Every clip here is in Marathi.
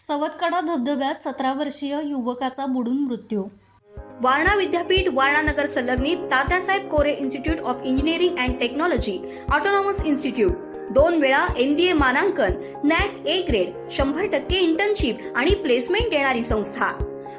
सवतकडा धबधब्यात 17 वर्षीय युवकाचा बुडून मृत्यू। वारणा विद्यापीठ वारणा नगर संलग्नित Tatyasaheb Kore institute of engineering and technology autonomous institute, 2 वेळा MBA मानांकन, NAC A ग्रेड, 100% इंटर्नशिप आणि प्लेसमेंट देणारी संस्था।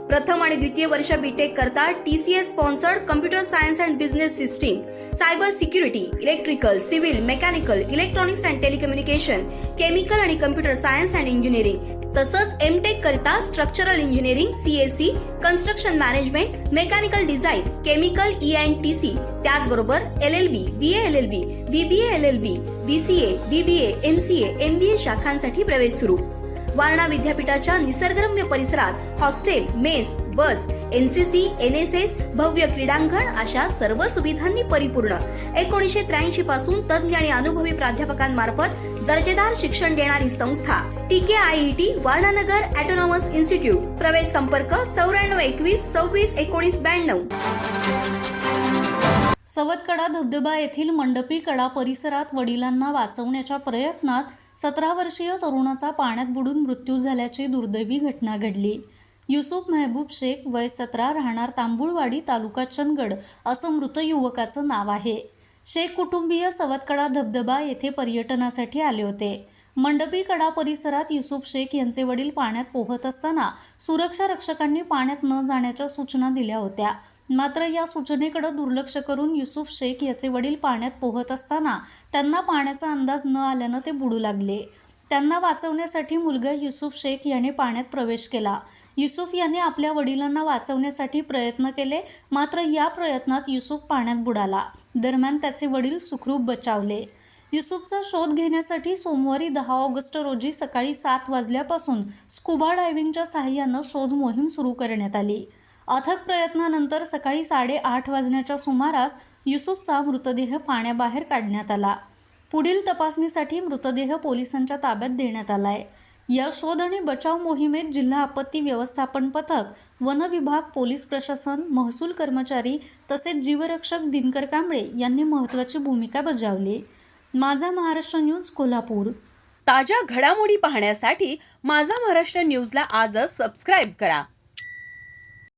प्रथम आणि द्वितीय वर्ष बीटेक करता TCS sponsored computer science and business system, cyber security, electrical, civil, mechanical, electronics and telecommunication, chemical आणि कम्प्युटर सायन्स अँड इंजिनिअरिंग, तसंच MTech करता structural engineering, CSE, construction management, mechanical design, chemical ENTC, त्याचबरोबर LLB, BA LLB, BBA LLB, BCA, BBA, MCA, MBA शाखांसाठी प्रवेश सुरू। वारणा विद्यापीठाच्या निसर्गरम्य परिसरात हॉस्टेल, मेस, बस, NCC, NSS, भव्य क्रीडांगण अशा सर्व सुविधांनी परिपूर्ण 1983 पासून तज्ञ आणि अनुभवी प्राध्यापकांमार्फत दर्जेदार शिक्षण देणारी संस्था TKIET वारणानगर ऑटोनॉमस इन्स्टिट्यूट। प्रवेश संपर्क 9421 26 19 92। सवतकडा धबधबा येथील मंडपी कडा परिसरात वडिलांना वाचवण्याच्या प्रयत्नात 17 वर्षीय तरुणाचा पाण्यात बुडून मृत्यू झाल्याची दुर्दैवी घटना घडली। युसुफ मेहबूब शेख, वय 17, राहणार तांबुळवाडी, तालुका चंदगड असं मृत युवकाचं नाव आहे। शेख कुटुंबीय सवतकडा धबधबा येथे पर्यटनासाठी आले होते। मंडपी कडा परिसरात युसुफ शेख यांचे वडील पाण्यात पोहत असताना सुरक्षा रक्षकांनी पाण्यात न जाण्याच्या सूचना दिल्या होत्या। मात्र या सूचनेकडे दुर्लक्ष करून युसुफ शेख याचे वडील पाण्यात पोहत असताना त्यांना पाण्याचा अंदाज न आल्यानं ते बुडू लागले। त्यांना वाचवण्यासाठी मुलगा युसुफ शेख याने पाण्यात प्रवेश केला। युसुफ याने आपल्या वडिलांना वाचवण्यासाठी प्रयत्न केले, मात्र या प्रयत्नात युसुफ पाण्यात बुडाला। दरम्यान त्याचे वडील सुखरूप बचावले। युसुफचा शोध घेण्यासाठी सोमवारी 10 ऑगस्ट रोजी सकाळी 7 वाजल्यापासून स्कुबा डायव्हिंगच्या सहाय्यानं शोध मोहीम सुरू करण्यात आली। अथक प्रयत्नानंतर सकाळी 8:30 वाजण्याच्या सुमारास युसुफचा मृतदेह पाण्याबाहेर काढण्यात आला। पुढील तपासणीसाठी मृतदेह पोलिसांच्या ताब्यात देण्यात आलाय। या शोध आणि बचाव मोहिमेत जिल्हा आपत्ती व्यवस्थापन पथक, वन विभाग, पोलीस प्रशासन, महसूल कर्मचारी तसेच जीवरक्षक दिनकर कांबळे यांनी महत्त्वाची भूमिका बजावली। माझा महाराष्ट्र न्यूज, कोल्हापूर। ताज्या घडामोडी पाहण्यासाठी माझा महाराष्ट्र न्यूजला आजच सबस्क्राईब करा।